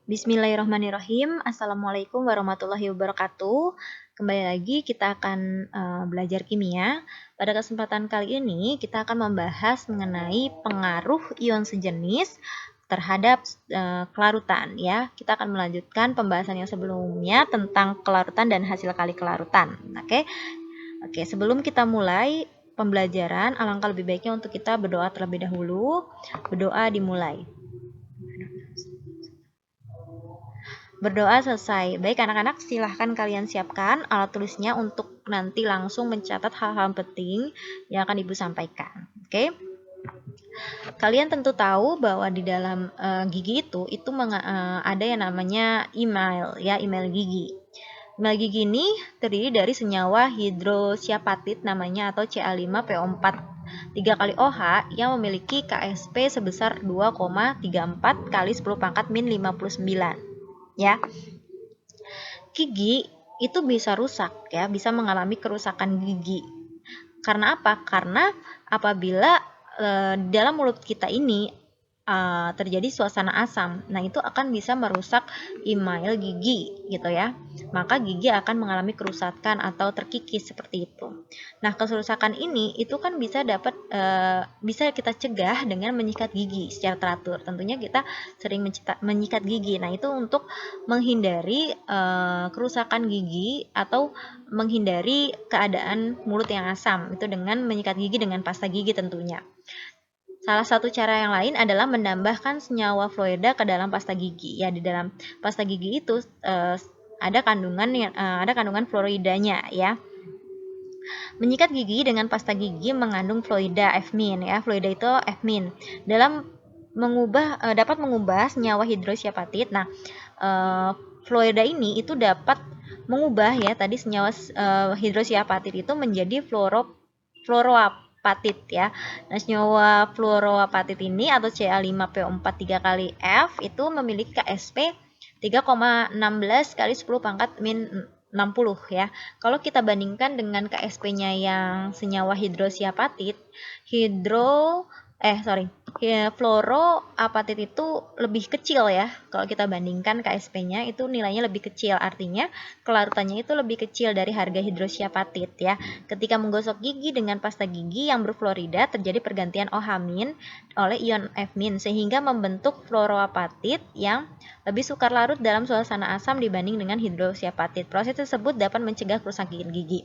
Bismillahirrahmanirrahim. Assalamualaikum warahmatullahi wabarakatuh. Kembali lagi kita akan belajar kimia. Pada kesempatan kali ini kita akan membahas mengenai pengaruh ion sejenis terhadap kelarutan ya. Kita akan melanjutkan pembahasan yang sebelumnya tentang kelarutan dan hasil kali kelarutan. Oke, sebelum kita mulai pembelajaran, alangkah lebih baiknya untuk kita berdoa terlebih dahulu. Berdoa dimulai. Berdoa selesai. Baik anak-anak, silahkan kalian siapkan alat tulisnya untuk nanti langsung mencatat hal-hal penting yang akan Ibu sampaikan. Oke? Kalian tentu tahu bahwa di dalam gigi itu ada yang namanya email ya, email gigi. Email gigi ini terdiri dari senyawa hidroksiapatit namanya atau Ca5PO4 3 kali OH yang memiliki KSP sebesar 2,34 kali 10 pangkat min 59 ya. Gigi itu bisa rusak ya, bisa mengalami kerusakan gigi. Karena apa? Karena apabila dalam mulut kita ini terjadi suasana asam, nah itu akan bisa merusak email gigi gitu ya. Maka gigi akan mengalami kerusakan atau terkikis seperti itu. Nah, kerusakan ini itu kan bisa kita cegah dengan menyikat gigi secara teratur. Tentunya kita sering menyikat gigi. Nah, itu untuk menghindari kerusakan gigi atau menghindari keadaan mulut yang asam itu dengan menyikat gigi dengan pasta gigi tentunya. Salah satu cara yang lain adalah menambahkan senyawa fluorida ke dalam pasta gigi. Ya, di dalam pasta gigi itu ada kandungan fluoridanya ya. Menyikat gigi dengan pasta gigi mengandung fluorida F-min ya. Fluorida itu F-min. Dapat mengubah senyawa hidroksiapatit. Nah, fluorida ini itu dapat mengubah ya tadi senyawa hidroksiapatit itu menjadi fluoroapatit ya. Nah, senyawa fluoroapatit ini atau Ca5PO4 3 kali F itu memiliki KSP 3,16 kali 10 pangkat min 60 ya. Kalau kita bandingkan dengan KSP-nya yang senyawa hidroksiapatit, fluoroapatit itu lebih kecil ya. Kalau kita bandingkan KSP-nya itu nilainya lebih kecil, artinya kelarutannya itu lebih kecil dari harga hidroksiapatit ya. Ketika menggosok gigi dengan pasta gigi yang berfluorida, terjadi pergantian OH- oleh ion F- sehingga membentuk fluoroapatit yang lebih sukar larut dalam suasana asam dibanding dengan hidroksiapatit. Proses tersebut dapat mencegah kerusakan gigi.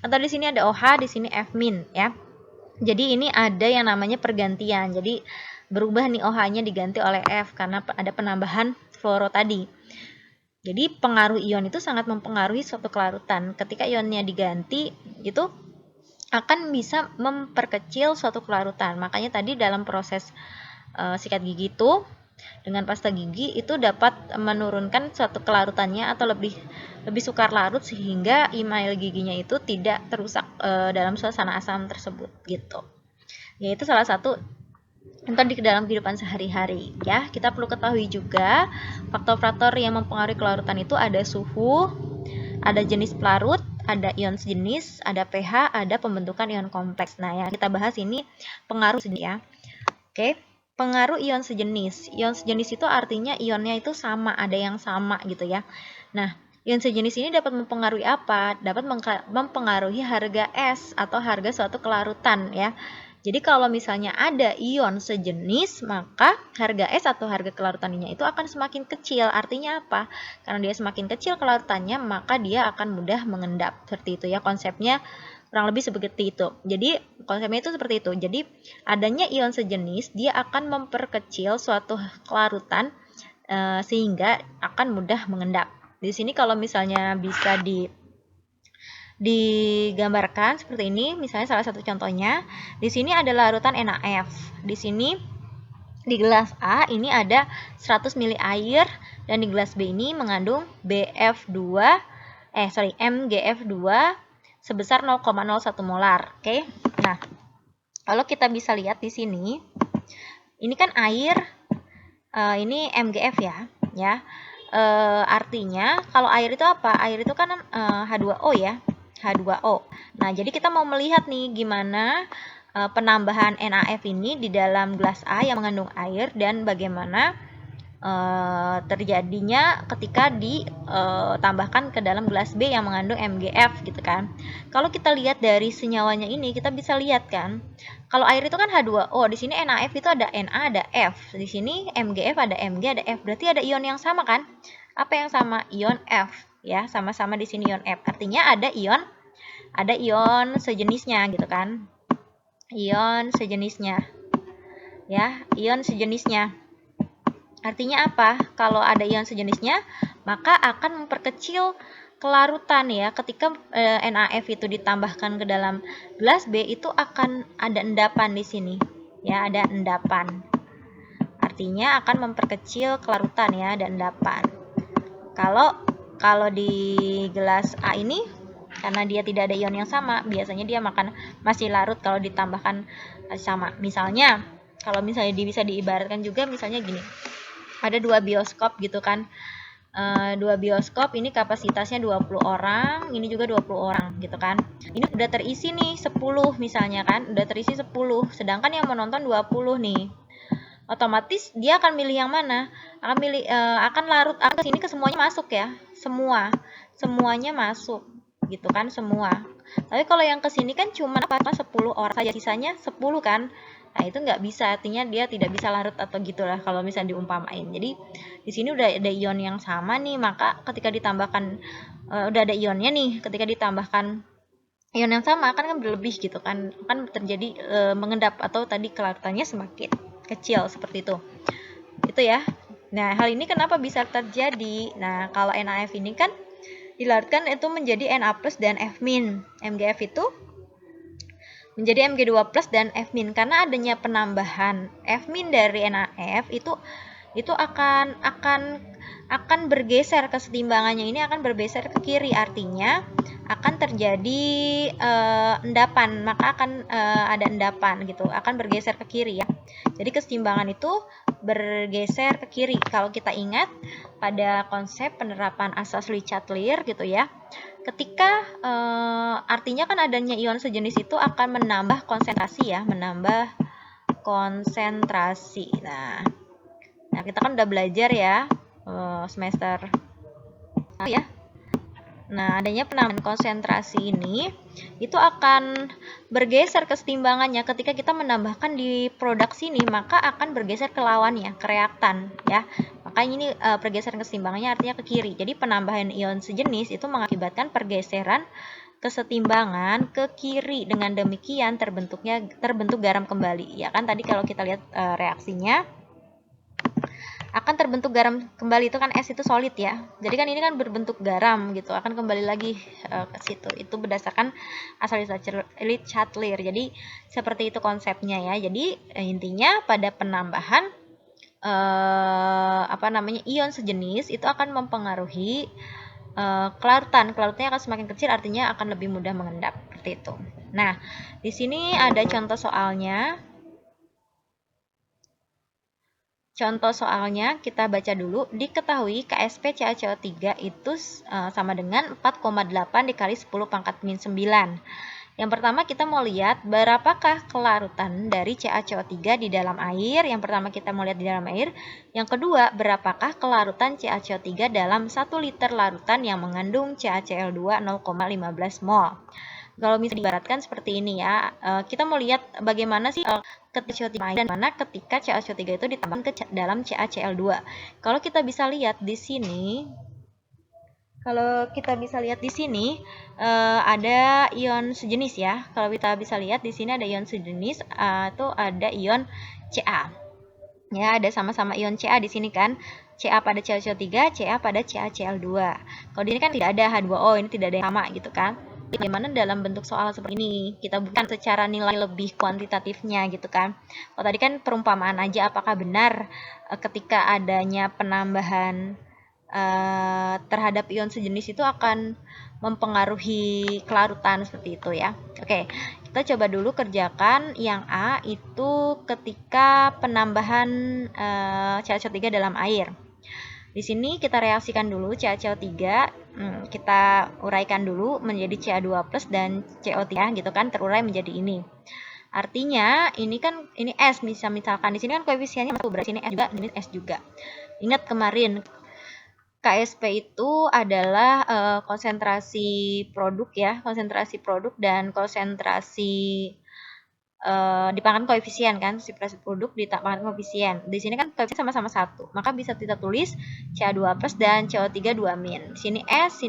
Atau di sini ada OH, di sini F- ya. Jadi ini ada yang namanya pergantian. Jadi berubah nih OH-nya diganti oleh F karena ada penambahan fluoro tadi. Jadi pengaruh ion itu sangat mempengaruhi suatu kelarutan. Ketika ionnya diganti, itu akan bisa memperkecil suatu kelarutan. Makanya tadi dalam proses sikat gigi itu dengan pasta gigi itu dapat menurunkan suatu kelarutannya atau lebih sukar larut sehingga email giginya itu tidak terusak dalam suasana asam tersebut gitu. Yaitu salah satu contoh di dalam kehidupan sehari-hari ya. Kita perlu ketahui juga faktor-faktor yang mempengaruhi kelarutan itu ada suhu, ada jenis pelarut, ada ion sejenis, ada pH, ada pembentukan ion kompleks. Nah, yang kita bahas ini pengaruh ya. Oke. Pengaruh ion sejenis. Ion sejenis itu artinya ionnya itu sama, ada yang sama gitu ya. Nah, ion sejenis ini dapat mempengaruhi apa? Dapat mempengaruhi harga S atau harga suatu kelarutan ya. Jadi kalau misalnya ada ion sejenis, maka harga S atau harga kelarutannya itu akan semakin kecil. Artinya apa? Karena dia semakin kecil kelarutannya, maka dia akan mudah mengendap. Seperti itu ya konsepnya. Kurang lebih seperti itu. Jadi konsepnya itu seperti itu. Jadi adanya ion sejenis dia akan memperkecil suatu kelarutan sehingga akan mudah mengendap. Di sini kalau misalnya bisa digambarkan seperti ini, misalnya salah satu contohnya, di sini ada larutan NaF. Di sini di gelas A ini ada 100 ml air dan di gelas B ini mengandung MgF2 sebesar 0,01 molar. Oke. Nah, kalau kita bisa lihat di sini, ini kan air, ini MgF ya. Artinya kalau air itu apa? Air itu kan H2O ya, H2O. Nah, jadi kita mau melihat nih gimana penambahan NaF ini di dalam gelas A yang mengandung air dan bagaimana terjadinya ketika ditambahkan ke dalam gelas B yang mengandung MgF gitu kan. Kalau kita lihat dari senyawanya ini, kita bisa lihat kan, kalau air itu kan H2O, di sini NaF itu ada Na, ada F. Di sini MgF ada Mg, ada F. Berarti ada ion yang sama kan? Apa yang sama? Ion F ya, sama-sama di sini ion F. Artinya ada ion sejenisnya gitu kan. Ion sejenisnya. Ya, ion sejenisnya. Artinya apa? Kalau ada ion sejenisnya, maka akan memperkecil kelarutan ya. Ketika NaF itu ditambahkan ke dalam gelas B, itu akan ada endapan di sini. Ya, ada endapan. Artinya akan memperkecil kelarutan ya, ada endapan. Kalau di gelas A ini, karena dia tidak ada ion yang sama, biasanya dia masih larut kalau ditambahkan sama. Misalnya, kalau misalnya bisa diibaratkan juga misalnya gini. Ada 2 bioskop gitu kan. 2 bioskop ini kapasitasnya 20 orang, ini juga 20 orang gitu kan. Ini udah terisi nih 10 misalnya kan, udah terisi 10, sedangkan yang menonton 20 nih. Otomatis dia akan milih yang mana? Akan larut ke sini ke semuanya masuk ya. Semuanya masuk gitu kan, semua. Tapi kalau yang ke sini kan cuma 10 orang saja, sisanya 10 kan. Nah, itu nggak bisa, artinya dia tidak bisa larut atau gitulah kalau misalnya diumpamain. Jadi di sini udah ada ion yang sama nih, maka ketika ditambahkan udah ada ionnya nih, ketika ditambahkan ion yang sama kan berlebih gitu kan terjadi mengendap atau tadi kelarutannya semakin kecil seperti itu ya. Nah, hal ini kenapa bisa terjadi? Nah, kalau NaF ini kan dilarutkan itu menjadi Na+ dan F-. MgF itu menjadi Mg2+ dan F- karena adanya penambahan F- dari NaF itu akan bergeser, kesetimbangannya ini akan bergeser ke kiri, artinya akan terjadi endapan, maka akan ada endapan gitu, akan bergeser ke kiri ya. Jadi kesetimbangan itu bergeser ke kiri. Kalau kita ingat pada konsep penerapan asas Le Chatelier gitu ya, ketika artinya kan adanya ion sejenis itu akan menambah konsentrasi ya, menambah konsentrasi. Nah, kita kan udah belajar ya semester ya. Nah, adanya penambahan konsentrasi ini itu akan bergeser kesetimbangannya ketika kita menambahkan di produk sini, maka akan bergeser ke lawannya, ke reaktan ya. Makanya ini pergeseran kesetimbangannya artinya ke kiri. Jadi penambahan ion sejenis itu mengakibatkan pergeseran kesetimbangan ke kiri. Dengan demikian terbentuk garam kembali. Ya kan tadi kalau kita lihat reaksinya akan terbentuk garam kembali, itu kan S itu solid ya. Jadi kan ini kan berbentuk garam gitu, akan kembali lagi ke situ. Itu berdasarkan asal Le Chatelier. Jadi seperti itu konsepnya ya. Jadi intinya pada penambahan ion sejenis itu akan mempengaruhi kelarutannya akan semakin kecil, artinya akan lebih mudah mengendap seperti itu. Nah, di sini ada contoh soalnya. Contoh soalnya kita baca dulu. Diketahui KSP CaCO3 itu sama dengan 4,8 dikali 10 pangkat min 9. Yang pertama kita mau lihat berapakah kelarutan dari CaCO3 di dalam air. Yang pertama kita mau lihat di dalam air. Yang kedua, berapakah kelarutan CaCO3 dalam 1 liter larutan yang mengandung CaCl2 0,15 mol. Kalau misalnya diibaratkan seperti ini ya, kita mau lihat bagaimana sih ketika CO3 dan mana ketika CaCO3 itu ditambahkan ke dalam CaCl2. Kalau kita bisa lihat di sini, ada ion sejenis ya. Kalau kita bisa lihat di sini ada ion sejenis atau ada ion Ca. Ya, ada sama-sama ion Ca di sini kan. Ca pada CaCO3, Ca pada CaCl2. Kalau di sini kan tidak ada H2O, ini tidak ada yang sama gitu kan. Bagaimana dalam bentuk soal seperti ini? Kita bukan secara nilai lebih kuantitatifnya gitu kan. Kalau tadi kan perumpamaan aja, apakah benar ketika adanya penambahan terhadap ion sejenis itu akan mempengaruhi kelarutan seperti itu ya. Oke, kita coba dulu kerjakan yang A itu ketika penambahan CaCO3 dalam air. Di sini kita reaksikan dulu CaCO3, kita uraikan dulu menjadi Ca2+ dan CO3 gitu kan, terurai menjadi ini. Artinya ini S misalkan di sini kan koefisiennya 1, berarti ini S juga, ini S juga. Ingat kemarin KSP itu adalah konsentrasi produk ya, konsentrasi produk dan konsentrasi dipangkan koefisien kan, konsentrasi produk dipangkan koefisien. Di sini kan koefisien sama-sama 1, maka bisa kita tulis Ca2 plus dan CO3 2 min. Sini S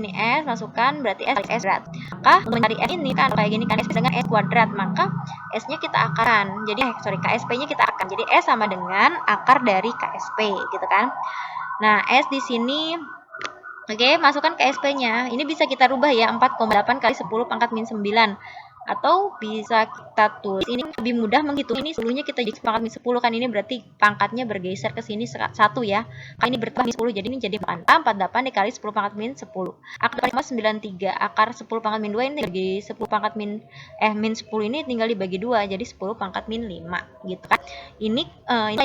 masukkan berarti S berat. Maka untuk mencari S ini kan kayak gini kan, S dengan S kuadrat, maka S-nya kita akarkan. Jadi KSP-nya kita akarkan. Jadi S sama dengan akar dari KSP gitu kan. Nah, S di sini oke, masukkan KSP-nya. Ini bisa kita rubah ya, 4,8 kali 10 pangkat min 9. Atau bisa kita tulis, ini lebih mudah menghitung, ini 10-nya kita jadi pangkat min 10 kan, ini berarti pangkatnya bergeser ke sini 1 ya. Kan ini bertambah min 10, jadi ini jadi 48 dikali 10 pangkat min 10. Akar 93, akar 10 pangkat min 2 ini dibagi 10 pangkat min 10 ini tinggal dibagi 2, jadi 10 pangkat min 5 gitu kan. Ini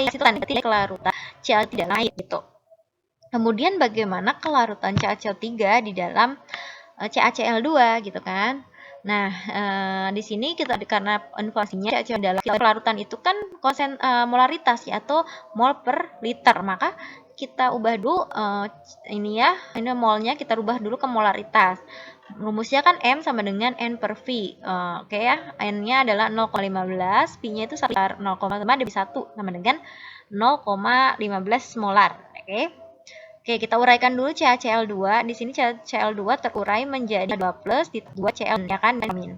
itu kan berarti kelarutan Ca tidak naik gitu. Kemudian bagaimana kelarutan CaCO3 di dalam CaCl2 gitu kan. Nah, di sini kita karena informasinya CaCO dalam kelarutan itu kan molaritas ya, atau mol per liter. Maka kita ubah dulu ini molnya kita rubah dulu ke molaritas. Rumusnya kan M sama dengan N per V. Oke ya, N-nya adalah 0,15, V-nya itu sekitar 0,5 dibagi 1 sama dengan 0,15 molar. Oke, kita uraikan dulu CaCl2. Di sini CaCl2 terurai menjadi 2 plus di 2 Cl ya kan, min.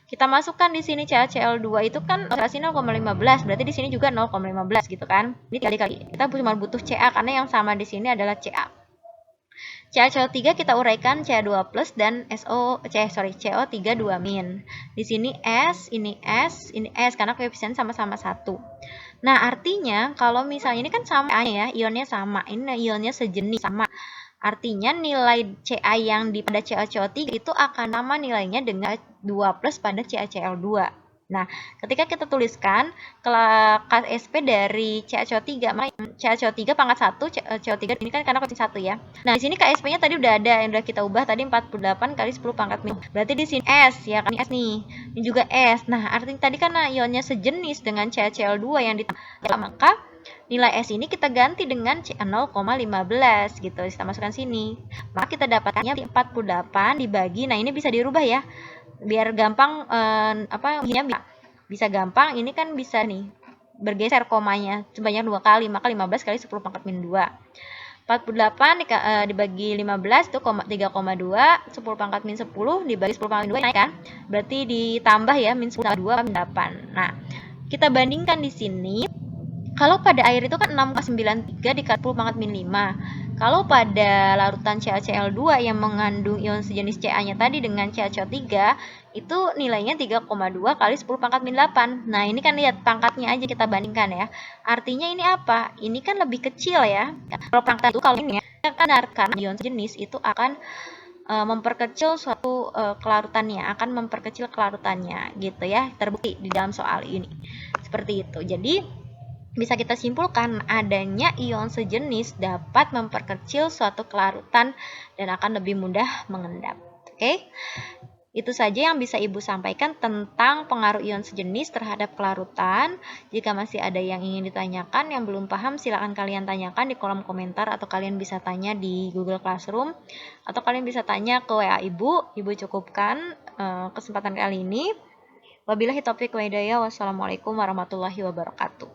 Kita masukkan di sini CaCl2 itu kan konsentrasi 0,15, berarti di sini juga 0,15 gitu kan. Ini kali-kali. Kita cuma butuh Ca karena yang sama di sini adalah Ca. CaCO3 kita uraikan Ca2 plus dan CO3 2 min. Di sini S, ini S karena koefisien sama-sama 1. Nah, artinya kalau misalnya ini kan sama ya, ionnya sama, ini ionnya sejenis sama. Artinya nilai Ca yang pada CaCO3 itu akan sama nilainya dengan 2 plus pada CaCl2. Nah, ketika kita tuliskan KSP dari CaCO3, CaCO3 pangkat 1, CO3 ini kan karena koefisien 1 ya. Nah, di sini KSP-nya tadi udah ada, yang udah kita ubah tadi 48 kali 10 pangkat min. Berarti di sini S ya, kan S nih. Ini juga S. Nah, artinya tadi karena ionnya sejenis dengan CaCl2 yang ditambah, maka nilai S ini kita ganti dengan 0,15 gitu. Kita masukkan sini. Maka kita dapatnya 48 dibagi. Nah, ini bisa dirubah ya. Biar gampang bisa gampang, ini kan bisa nih bergeser komanya sebanyak 2 kali, maka 15 kali 10 pangkat min 2. 48 dibagi 15 itu 3,2, 10 pangkat min 10 dibagi 10 pangkat min 2 naik kan? Berarti ditambah ya, min 10 2 min 8. Nah, kita bandingkan di sini. Kalau pada air itu kan 6,93 dikali 10 pangkat min 5. Kalau pada larutan CaCl2 yang mengandung ion sejenis Ca-nya tadi dengan CaCO3, itu nilainya 3,2 kali 10 pangkat min 8. Nah, ini kan lihat pangkatnya aja kita bandingkan ya. Artinya ini apa? Ini kan lebih kecil ya. Kalau pangkat itu kalau ini kan karena ion sejenis itu akan memperkecil suatu kelarutannya, akan memperkecil kelarutannya gitu ya. Terbukti di dalam soal ini. Seperti itu. Jadi bisa kita simpulkan adanya ion sejenis dapat memperkecil suatu kelarutan dan akan lebih mudah mengendap. Oke? Itu saja yang bisa Ibu sampaikan tentang pengaruh ion sejenis terhadap kelarutan. Jika masih ada yang ingin ditanyakan, yang belum paham, silakan kalian tanyakan di kolom komentar, atau kalian bisa tanya di Google Classroom, atau kalian bisa tanya ke WA Ibu. Ibu cukupkan kesempatan kali ini. Wabillahi taufiq wa hidayah. Wassalamualaikum warahmatullahi wabarakatuh.